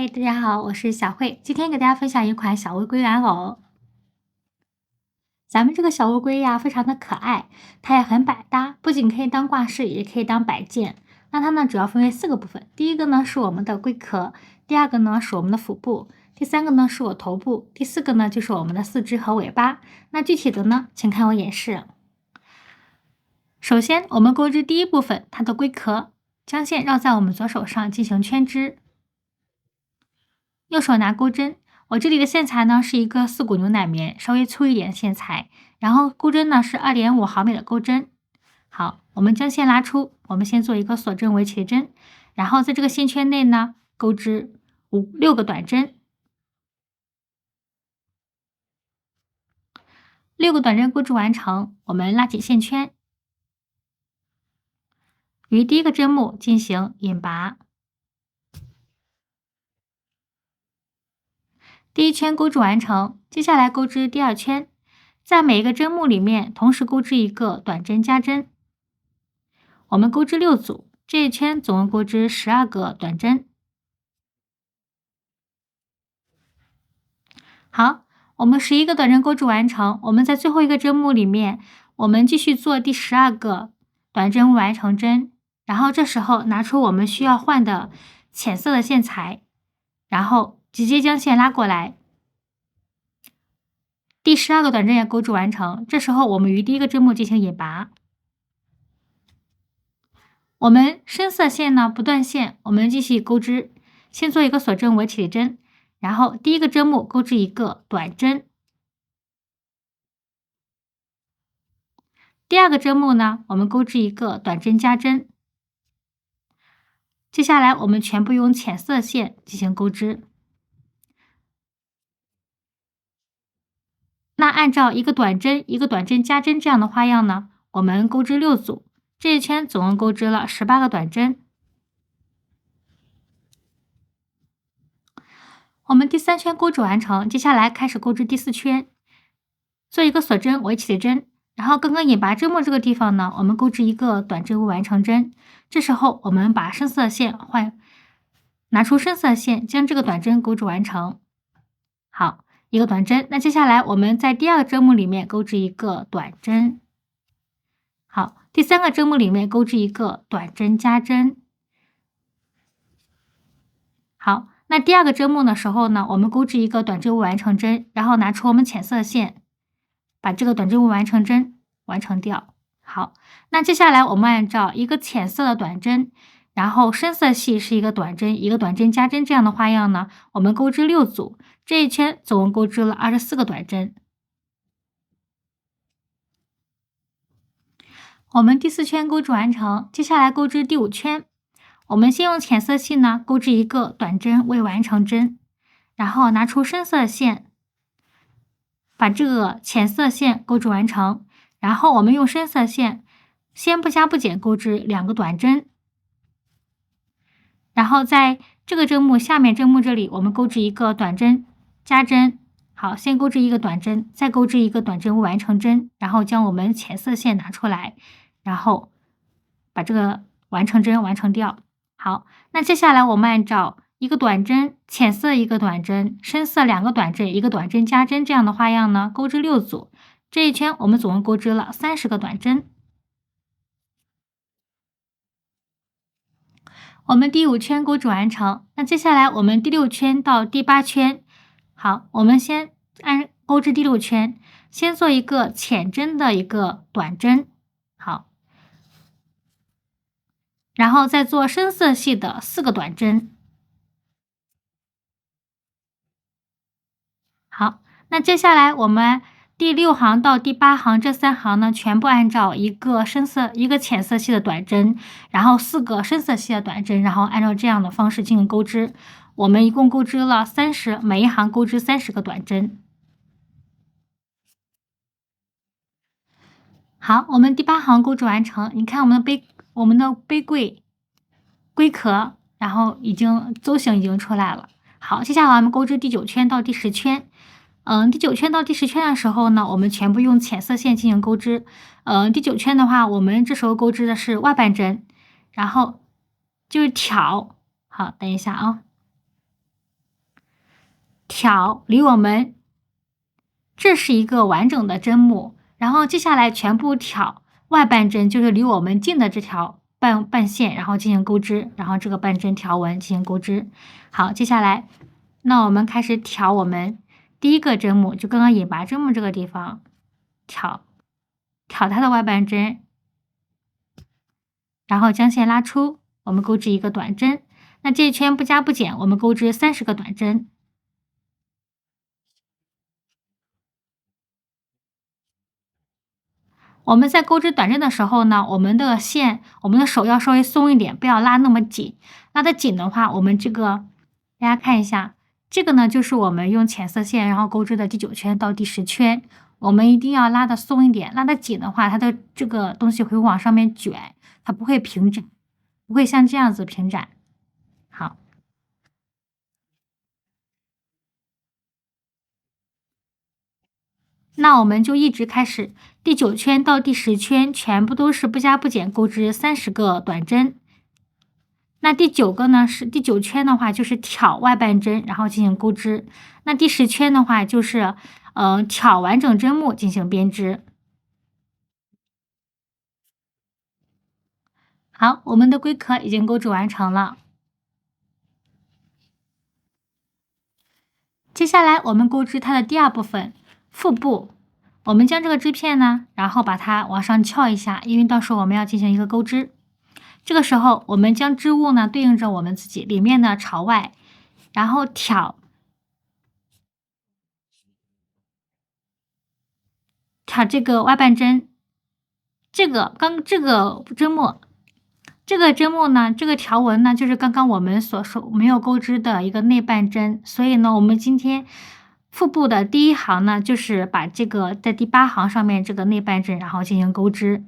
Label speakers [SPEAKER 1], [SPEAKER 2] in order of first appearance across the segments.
[SPEAKER 1] 嗨，大家好，我是小慧，今天给大家分享一款小乌龟玩偶。咱们这个小乌龟呀，非常的可爱，它也很百搭，不仅可以当挂饰，也可以当摆件。那它呢，主要分为4个部分。第一个呢是我们的龟壳，第二个呢是我们的腹部，第三个呢是我头部，第4个呢就是我们的4肢和尾巴。那具体的呢，请看我演示。首先，我们钩织第一部分，它的龟壳，将线绕在我们左手上进行圈织。右手拿钩针，我这里的线材呢是一个4股牛奶棉，稍微粗一点线材，然后钩针呢是2.5毫米的钩针。好，我们将线拉出，我们先做一个锁针围起的针，然后在这个线圈内呢钩织6个短针，6个短针钩织完成，我们拉紧线圈，于第一个针目进行引拔。第一圈钩织完成，接下来钩织第2圈，在每一个针目里面同时钩织一个短针加针。我们钩织6组，这一圈总共钩织12个短针。好，我们11个短针钩织完成，我们在最后一个针目里面，我们继续做第12个短针完成针，然后这时候拿出我们需要换的浅色的线材，然后直接将线拉过来。第12个短针也钩织完成，这时候我们于第一个针目进行引拔。我们深色线呢不断线，我们继续钩织，先做一个锁针围起的针，然后第一个针目钩织一个短针，第2个针目呢，我们钩织一个短针加针。接下来我们全部用浅色线进行钩织。那按照一个短针一个短针加针这样的花样呢，我们钩织6组，这一圈总共钩织了18个短针。我们第3圈钩织完成，接下来开始钩织第4圈，做一个锁针围起的针，然后刚刚引拔针目这个地方呢，我们钩织一个短针未完成针。这时候我们把深色线拿出深色线，将这个短针钩织完成。好，一个短针。那接下来我们在第2个针目里面钩织一个短针。好，第3个针目里面钩织一个短针加针。好，那第2个针目的时候呢，我们钩织一个短针未完成针，然后拿出我们浅色线，把这个短针未完成针完成掉。好，那接下来我们按照一个浅色的短针，然后深色系是一个短针，一个短针加针这样的花样呢，我们钩织6组，这一圈总共钩织了24个短针。我们第4圈钩织完成，接下来钩织第5圈。我们先用浅色系呢钩织一个短针未完成针，然后拿出深色线，把这个浅色线钩织完成，然后我们用深色线先不加不减钩织2个短针，然后在这个针目下面针目这里我们钩织一个短针加针。好，先钩织一个短针，再钩织一个短针未完成针，然后将我们浅色线拿出来，然后把这个完成针完成掉。好，那接下来我们按照一个短针，浅色一个短针，深色2个短针，一个短针加针这样的花样呢，钩织6组，这一圈我们总共钩织了30个短针。我们第5圈钩织完成，那接下来我们第6圈到第8圈，好，我们先钩织第6圈，先做一个浅针的一个短针，好，然后再做深色系的4个短针。好，那接下来我们第6行到第8行这3行呢，全部按照一个浅色系的短针，然后4个深色系的短针，然后按照这样的方式进行钩织。我们一共钩织了每一行钩织30个短针。好，我们第8行钩织完成，你看我们的杯柜龟壳，然后邹形已经出来了。好，接下来我们钩织第9圈到第10圈。第9圈到第10圈的时候呢，我们全部用浅色线进行钩织。第9圈的话，我们这时候钩织的是外半针，然后就是挑。好，等一下啊。挑离我们这是一个完整的针目，然后接下来全部挑外半针，就是离我们近的这条半线，然后进行钩织，然后这个半针条纹进行钩织。好，接下来那我们开始挑我们第一个针目，就刚刚引拔针目这个地方，挑它的外半针，然后将线拉出，我们钩织一个短针。那这一圈不加不减，我们钩织30个短针。我们在钩织短针的时候呢，我们的手要稍微松一点，不要拉那么紧。拉得紧的话，我们这个大家看一下，这个呢就是我们用浅色线然后钩织的第9圈到第10圈，我们一定要拉得松一点，拉得紧的话，它的这个东西会往上面卷，它不会平展，不会像这样子平展。好。那我们就一直开始，第9圈到第10圈全部都是不加不减钩织30个短针。那第9圈的话就是挑外半针，然后进行钩织。那第10圈的话就是挑完整针目进行编织。好，我们的龟壳已经钩织完成了。接下来我们钩织它的第2部分腹部。我们将这个织片呢，然后把它往上翘一下，因为到时候我们要进行一个钩织。这个时候，我们将织物呢对应着我们自己，里面呢朝外，然后挑这个外半针。这个针目，这个针目呢，这个条纹呢，就是刚刚我们没有钩织的一个内半针，所以呢，我们今天腹部的第1行呢，就是把这个在第8行上面这个内半针，然后进行钩织。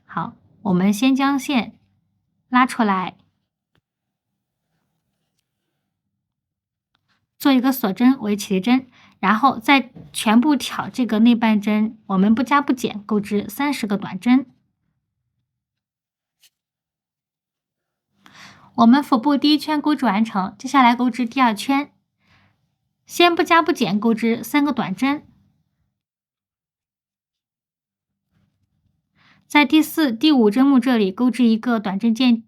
[SPEAKER 1] 好，我们先将线拉出来，做一个锁针为起立针，然后再全部挑这个内半针，我们不加不减钩织30个短针。我们腹部第1圈钩织完成，接下来钩织第2圈，先不加不减钩织3个短针，在第4、第5针目这里钩织一个短针减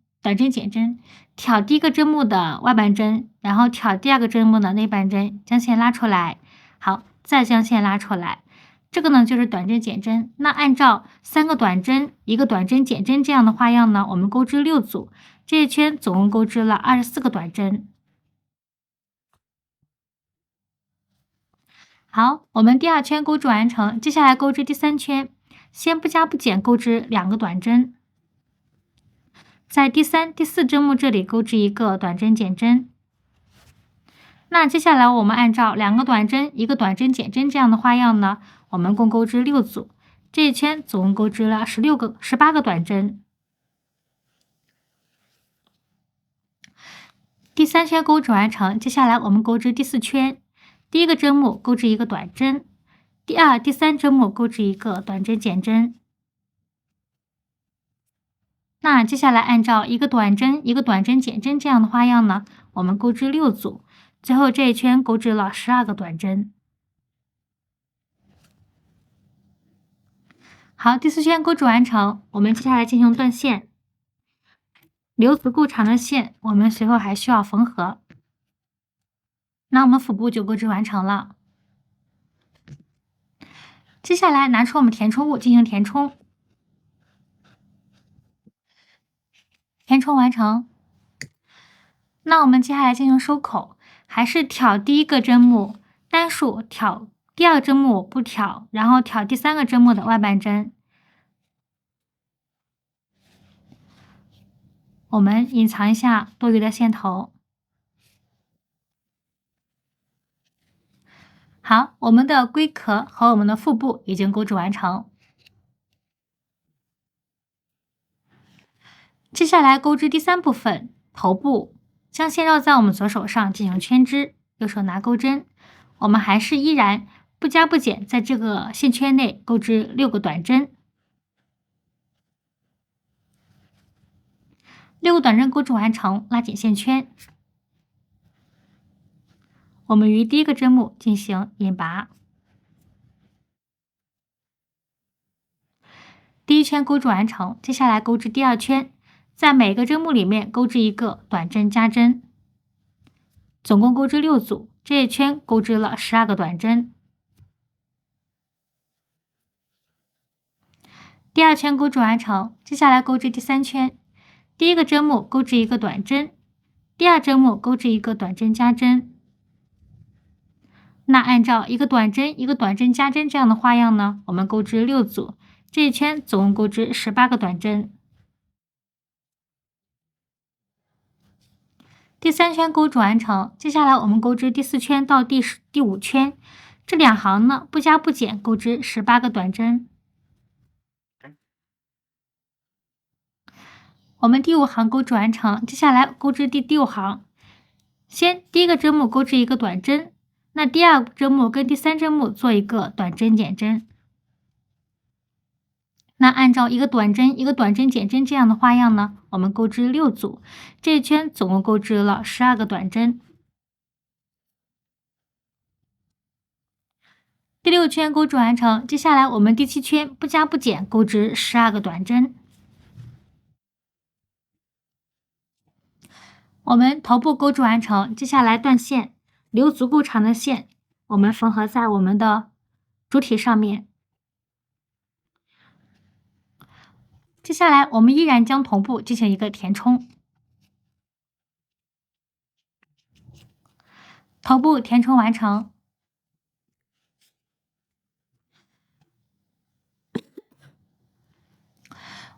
[SPEAKER 1] 针，挑第1个针目的外半针，然后挑第2个针目的内半针，将线拉出来。好，再将线拉出来。这个呢就是短针减针。那按照3个短针、1个短针减针这样的花样呢，我们钩织6组，这一圈总共钩织了24个短针。好，我们第2圈钩织完成，接下来钩织第3圈，先不加不减钩织2个短针，在第3、第4针目这里钩织一个短针减针。那接下来我们按照2个短针、1个短针减针这样的花样呢，我们共钩织6组，这一圈总共钩织了18个短针。第3圈钩织完成，接下来我们钩织第4圈，第1个针目钩织一个短针，第2、第3针目钩织一个短针减针。那接下来按照1个短针、1个短针减针这样的花样呢，我们钩织6组，最后这一圈钩织了12个短针。好，第4圈钩织完成，我们接下来进行断线。留足够长的线，我们随后还需要缝合。那我们腹部就钩织完成了。接下来拿出我们填充物进行填充。填充完成。那我们接下来进行收口，还是挑第1个针目单数，挑第2个针目不挑，然后挑第3个针目的外半针。我们隐藏一下多余的线头。好，我们的龟壳和我们的腹部已经钩织完成。接下来钩织第3部分头部，将线绕在我们左手上进行圈织，右手拿钩针。我们还是依然不加不减，在这个线圈内钩织6个短针。6个短针钩织完成，拉紧线圈。我们于第一个针目进行引拔。第一圈钩织完成，接下来钩织第二圈，在每个针目里面钩织一个短针加针，总共钩织6组，这一圈钩织了12个短针。第二圈钩织完成，接下来钩织第三圈，第一个针目钩织一个短针，第二针目钩织一个短针加针。那按照一个短针一个短针加针这样的花样呢，我们钩织6组，这一圈总共钩织18个短针。第三圈钩织完成，接下来我们钩织第4圈到第5圈，这2行呢不加不减钩织18个短针。我们第5行钩织完成，接下来钩织第6行，先第一个针目钩织一个短针，那第二针目跟第3针目做一个短针减针。那按照一个短针一个短针减针这样的花样呢，我们钩织6组，这一圈总共钩织了12个短针。第6圈钩织完成，接下来我们第7圈不加不减钩织12个短针。我们头部钩织完成，接下来断线，留足够长的线，我们缝合在我们的主体上面。接下来我们依然将头部进行一个填充，头部填充完成。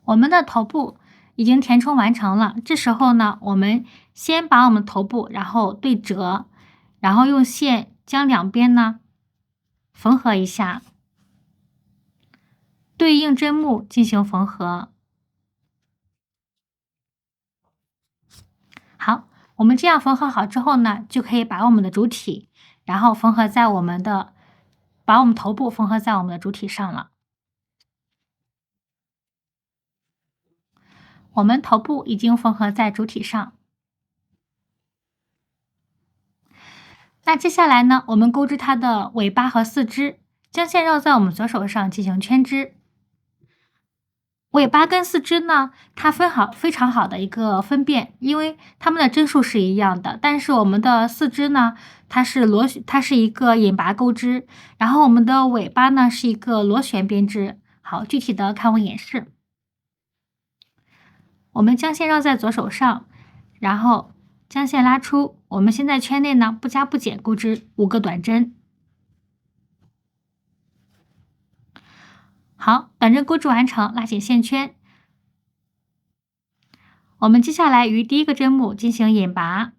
[SPEAKER 1] 我们的头部已经填充完成了，这时候呢，我们先把我们头部然后对折，然后用线将两边呢缝合一下，对应针目进行缝合。好，我们这样缝合好之后呢，就可以把我们的主体，然后缝合在把我们头部缝合在我们的主体上了。我们头部已经缝合在主体上。那接下来呢，我们钩织它的尾巴和四肢，将线绕在我们左手上进行圈织。尾巴跟四肢呢，它非常好的一个分辨，因为它们的针数是一样的，但是我们的四肢呢，它是一个引拔钩织，然后我们的尾巴呢是一个螺旋编织。好，具体的看我演示。我们将线绕在左手上，然后将线拉出，我们先在圈内呢不加不减钩织5个短针。好，短针钩织完成，拉紧线圈。我们接下来于第一个针目进行引拔。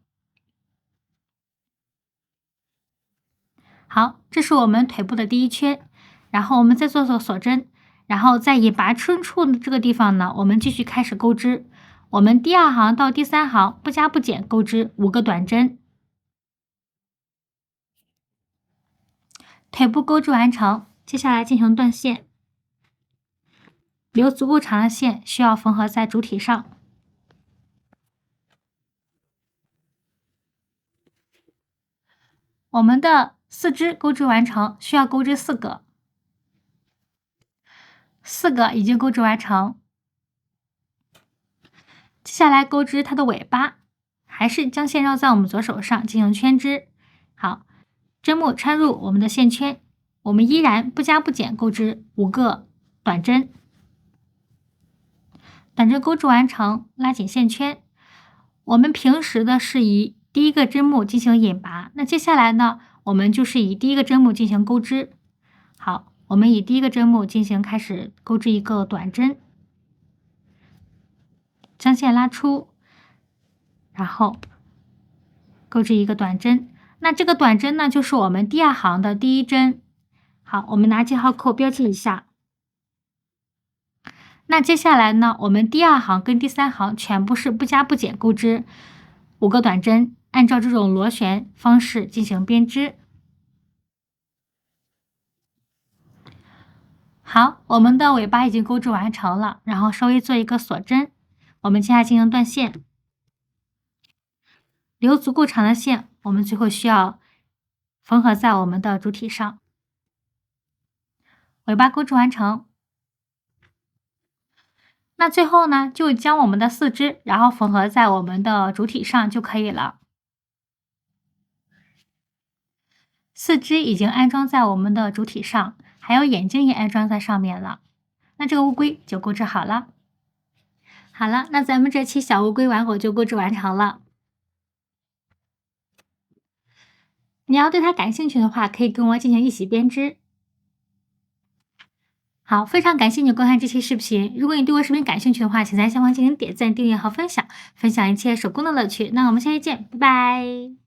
[SPEAKER 1] 好，这是我们腿部的第一圈，然后我们再做锁针，然后在引拔春处的这个地方呢，我们继续开始钩织。我们第2行到第3行不加不减钩织5个短针。腿部钩织完成，接下来进行断线，留足够长的线需要缝合在主体上。我们的四肢钩织完成，需要钩织4个，4个已经钩织完成。接下来钩织它的尾巴，还是将线绕在我们左手上进行圈织。好，针目穿入我们的线圈，我们依然不加不减钩织5个短针。短针钩织完成，拉紧线圈。我们平时的是以第一个针目进行引拔，那接下来呢，我们就是以第一个针目进行钩织。好，我们以第一个针目进行开始钩织一个短针，将线拉出，然后钩织一个短针。那这个短针呢，就是我们第2行的第1针。好，我们拿记号扣标记一下。那接下来呢，我们第2行跟第3行全部是不加不减钩织5个短针，按照这种螺旋方式进行编织。好，我们的尾巴已经钩织完成了，然后稍微做一个锁针。我们接下来进行断线，留足够长的线，我们最后需要缝合在我们的主体上。尾巴钩织完成。那最后呢，就将我们的四肢，然后缝合在我们的主体上就可以了。四肢已经安装在我们的主体上，还有眼睛也安装在上面了。那这个乌龟就钩织好了。好了，那咱们这期小乌龟玩偶就钩织完成了。你要对它感兴趣的话，可以跟我进行一起编织。好，非常感谢你观看这期视频。如果你对我视频感兴趣的话，请在下方进行点赞、订阅和分享，分享一切手工的乐趣。那我们下期见，拜拜。